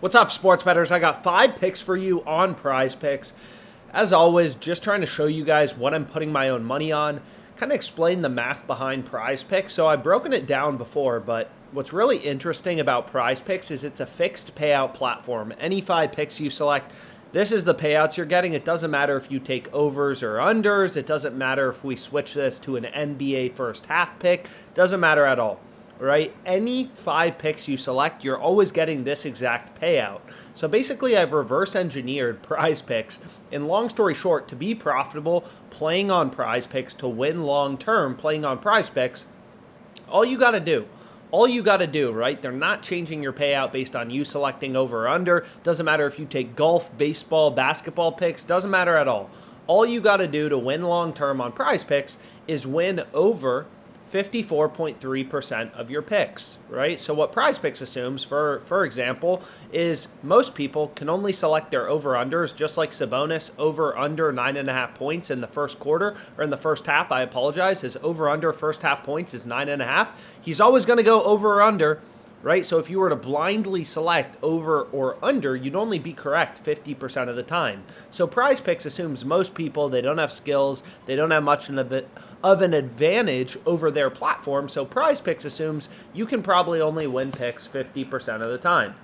What's up, sports bettors? I got 5 picks for you on PrizePicks. As always, just trying to show you guys what I'm putting my own money on, kind of explain the math behind PrizePicks. So I've broken it down before, but what's really interesting about PrizePicks is it's a fixed payout platform. Any 5 picks you select, this is the payouts you're getting. It doesn't matter if you take overs or unders. It doesn't matter if we switch this to an NBA first half pick. Doesn't matter at all. Right? Any 5 picks you select, you're always getting this exact payout. So basically, I've reverse engineered PrizePicks. And long story short, to be profitable playing on PrizePicks, to win long term playing on PrizePicks, all you got to do, right? They're not changing your payout based on you selecting over or under. Doesn't matter if you take golf, baseball, basketball picks. Doesn't matter at all. All you got to do to win long term on PrizePicks is win over 54.3% of your picks, right? So what PrizePicks assumes, for example, is most people can only select their over-unders, just like Sabonis, over-under 9.5 points in the first quarter, or in the first half, I apologize. His over-under first half points is 9.5. He's always going to go over or under, right? So if you were to blindly select over or under, you'd only be correct 50% of the time. So PrizePicks assumes most people, they don't have skills, they don't have much of an advantage over their platform. So PrizePicks assumes you can probably only win picks 50% of the time,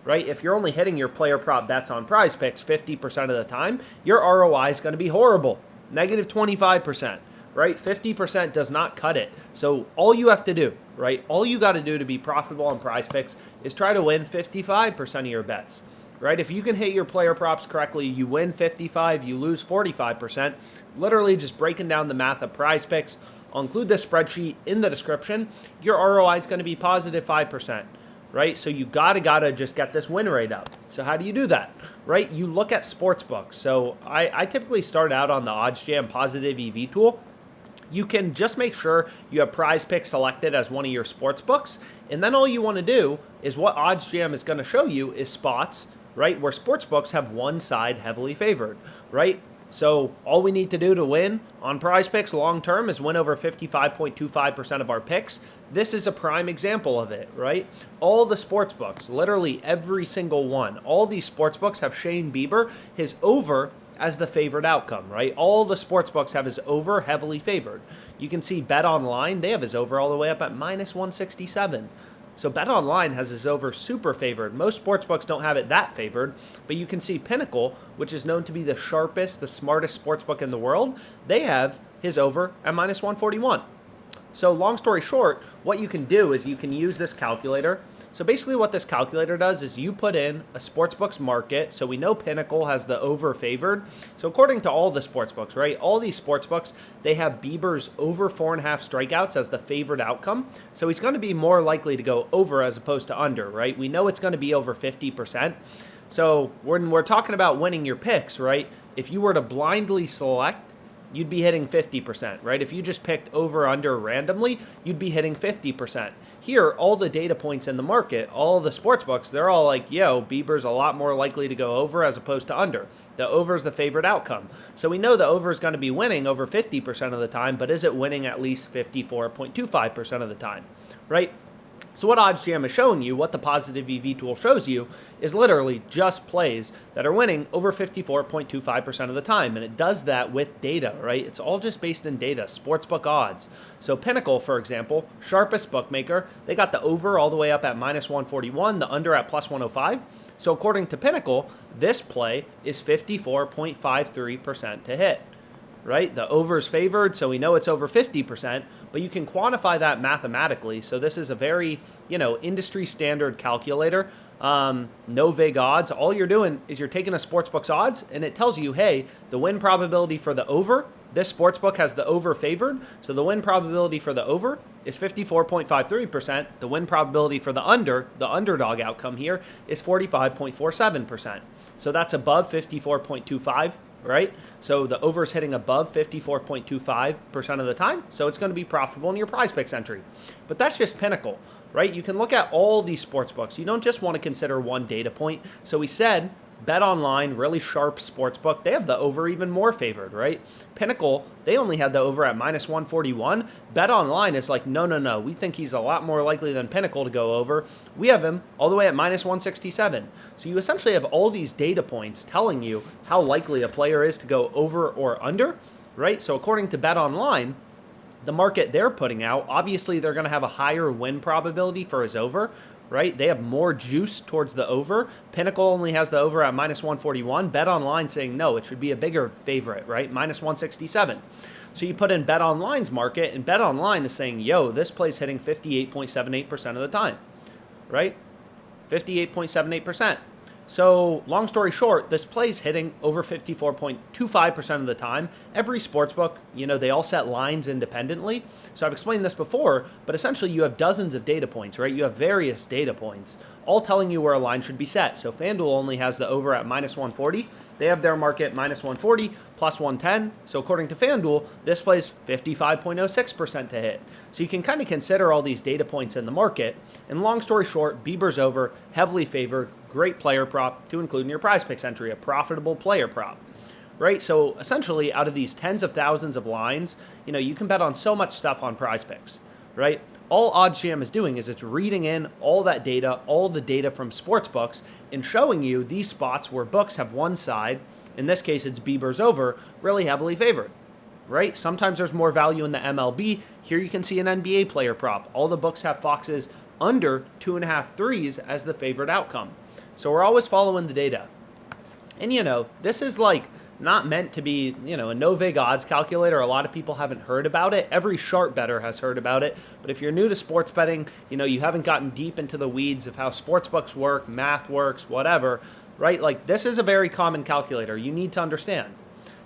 right? If you're only hitting your player prop bets on PrizePicks 50% of the time, your ROI is going to be horrible, negative 25%. Right? 50% does not cut it. So all you have to do, right? All you got to do to be profitable on PrizePicks is try to win 55% of your bets, right? If you can hit your player props correctly, you win 55, you lose 45%. Literally just breaking down the math of PrizePicks. I'll include this spreadsheet in the description. Your ROI is going to be positive 5%. Right? So you gotta just get this win rate up. So how do you do that? Right? You look at sports books. So I typically start out on the OddsJam positive EV tool. You can just make sure you have PrizePicks selected as one of your sports books. And then all you want to do is what OddsJam is going to show you is spots, right, where sports books have one side heavily favored, right? So all we need to do to win on PrizePicks long term is win over 55.25% of our picks. This is a prime example of it, right? All the sports books, literally every single one, all these sports books have Shane Bieber, his over as the favored outcome, right? All the sports books have his over heavily favored. You can see Bet Online, they have his over all the way up at minus 167. So Bet Online has his over super favored. Most sports books don't have it that favored, but you can see Pinnacle, which is known to be the sharpest, the smartest sports book in the world, they have his over at minus 141. So long story short, what you can do is you can use this calculator. So basically what this calculator does is you put in a sportsbook's market. So we know Pinnacle has the over favored. So according to all the sportsbooks, right, all these sportsbooks, they have Bieber's over 4.5 strikeouts as the favored outcome. So he's going to be more likely to go over as opposed to under, right? We know it's going to be over 50%. So when we're talking about winning your picks, right, if you were to blindly select, you'd be hitting 50%, right? If you just picked over under randomly, you'd be hitting 50%. Here, all the data points in the market, all the sports books, they're all like, yo, Bieber's a lot more likely to go over as opposed to under. The over is the favorite outcome. So we know the over is going to be winning over 50% of the time, but is it winning at least 54.25% of the time, right? So what OddsJam is showing you, what the positive EV tool shows you, is literally just plays that are winning over 54.25% of the time. And it does that with data, right? It's all just based in data, sportsbook odds. So Pinnacle, for example, sharpest bookmaker, they got the over all the way up at minus 141, the under at plus 105. So according to Pinnacle, this play is 54.53% to hit. Right? The over is favored, so we know it's over 50%, but you can quantify that mathematically. So this is a very, industry standard calculator. No vig odds. All you're doing is you're taking a sportsbook's odds, and it tells you, hey, the win probability for the over, this sportsbook has the over favored, so the win probability for the over is 54.53%. The win probability for the underdog outcome here, is 45.47%. So that's above 54.25. Right? So the over is hitting above 54.25% of the time. So it's going to be profitable in your PrizePicks entry. But that's just Pinnacle, right? You can look at all these sports books. You don't just want to consider one data point. So we said Bet Online, really sharp sports book, they have the over even more favored, right? Pinnacle, they only had the over at minus 141. Bet Online is like, no. We think he's a lot more likely than Pinnacle to go over. We have him all the way at minus 167. So you essentially have all these data points telling you how likely a player is to go over or under, right? So according to Bet Online, the market they're putting out, obviously they're going to have a higher win probability for his over, right? They have more juice towards the over. Pinnacle only has the over at minus 141. Bet Online saying no, it should be a bigger favorite, right? Minus 167. So you put in Bet Online's market, and Bet Online is saying, yo, this play's hitting 58.78% of the time, right? 58.78%. So, long story short, this play's hitting over 54.25% of the time. Every sportsbook, they all set lines independently. So I've explained this before, but essentially you have dozens of data points, right? You have various data points, all telling you where a line should be set. So FanDuel only has the over at minus 140. They have their market minus 140, plus 110. So according to FanDuel, this plays 55.06% to hit. So you can kind of consider all these data points in the market. And long story short, Bieber's over, heavily favored, great player prop to include in your PrizePicks entry, a profitable player prop, right? So essentially, out of these tens of thousands of lines, you can bet on so much stuff on PrizePicks, right? All OddsJam is doing is it's reading in all that data, all the data from sportsbooks, and showing you these spots where books have one side, in this case it's Bieber's over, really heavily favored, right? Sometimes there's more value in the MLB. Here you can see an NBA player prop. All the books have Foxes under 2.5 threes as the favorite outcome. So we're always following the data. And this is like not meant to be, a no-vig odds calculator. A lot of people haven't heard about it. Every sharp bettor has heard about it. But if you're new to sports betting, you haven't gotten deep into the weeds of how sports books work, math works, whatever, right? Like this is a very common calculator. You need to understand.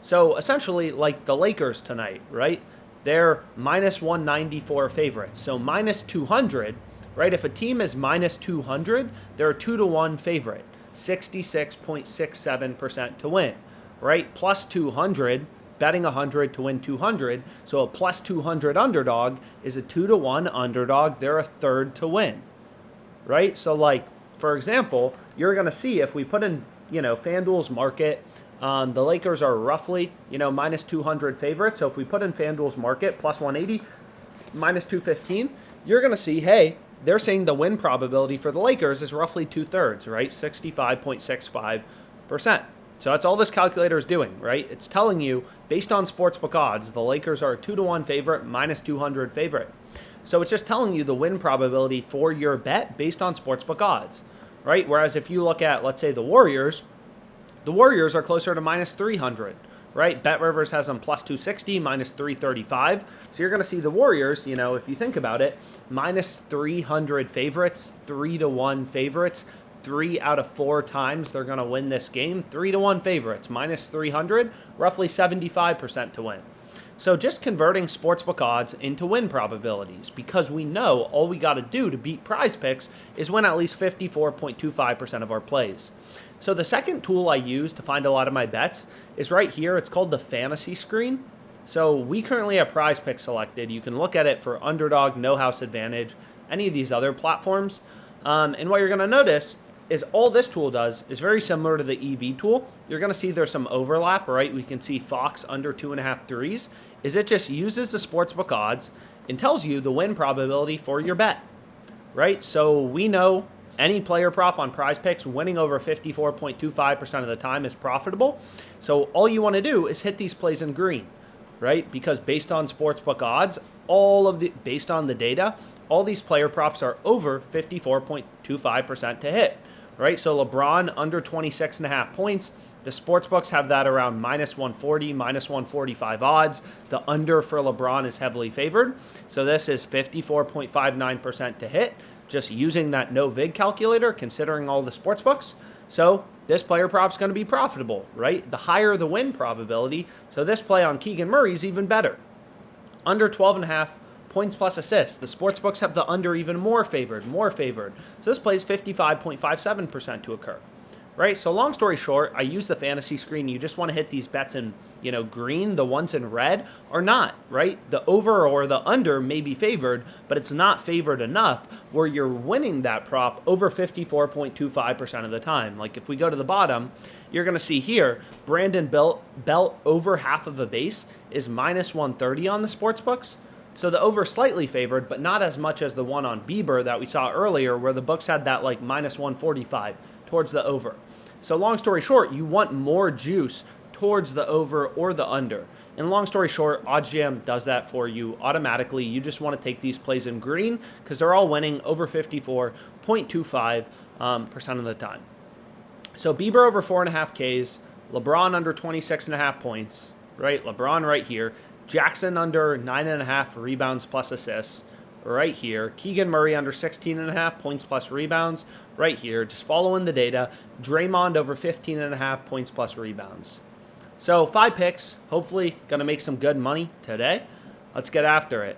So essentially, like the Lakers tonight, right? They're minus 194 favorites. So minus 200, right? If a team is minus 200, they're a 2-1 favorite, 66.67% to win, right? Plus 200, betting 100 to win 200. So a plus 200 underdog is a 2-1 underdog. They're a third to win, right? So like, for example, you're going to see if we put in, FanDuel's market, the Lakers are roughly, minus 200 favorites. So if we put in FanDuel's market, plus 180, minus 215, you're going to see, hey, they're saying the win probability for the Lakers is roughly 2/3, right? 65.65%. So that's all this calculator is doing, right? It's telling you, based on sportsbook odds, the Lakers are a 2-1 favorite, minus 200 favorite. So it's just telling you the win probability for your bet based on sportsbook odds, right? Whereas if you look at, let's say, the Warriors are closer to minus 300. Right? BetRivers has them plus 260, minus 335. So you're going to see the Warriors, if you think about it, minus 300 favorites, 3-1 favorites, 3 out of 4 times they're going to win this game. 3-1 favorites, minus 300, roughly 75% to win. So just converting sportsbook odds into win probabilities, because we know all we got to do to beat PrizePicks is win at least 54.25% of our plays. So the second tool I use to find a lot of my bets is right here. It's called the fantasy screen. So we currently have PrizePicks selected. You can look at it for Underdog, No House Advantage, any of these other platforms. And what you're going to notice is all this tool does is very similar to the EV tool. You're going to see there's some overlap, right? We can see Fox under 2.5 threes. Is it just uses the sportsbook odds and tells you the win probability for your bet, right? So we know any player prop on PrizePicks winning over 54.25% of the time is profitable. So all you want to do is hit these plays in green, right? Because based on sportsbook odds, based on the data, all these player props are over 54.25% to hit, right? So LeBron under 26.5 points. The sportsbooks have that around minus 140, minus 145 odds. The under for LeBron is heavily favored. So this is 54.59% to hit, just using that no vig calculator, considering all the sportsbooks. So this player prop is going to be profitable, right? The higher the win probability. So this play on Keegan Murray is even better. Under 12.5 points plus assists. The sportsbooks have the under even more favored. So this play is 55.57% to occur, right? So long story short, I use the fantasy screen. You just want to hit these bets in, green. The ones in red are not, right? The over or the under may be favored, but it's not favored enough where you're winning that prop over 54.25% of the time. Like if we go to the bottom, you're going to see here, Brandon Belt over half of a base is minus 130 on the sports books. So the over slightly favored, but not as much as the one on Bieber that we saw earlier where the books had that like minus 145 towards the over. So long story short, you want more juice towards the over or the under. And long story short, OddsJam does that for you automatically. You just want to take these plays in green because they're all winning over 54.25% of the time. So Bieber over 4.5 Ks, LeBron under 26.5 points, right? LeBron right here. Jackson under 9.5 rebounds plus assists right here. Keegan Murray under 16.5 points plus rebounds right here. Just following the data. Draymond over 15.5 points plus rebounds. So 5 picks. Hopefully going to make some good money today. Let's get after it.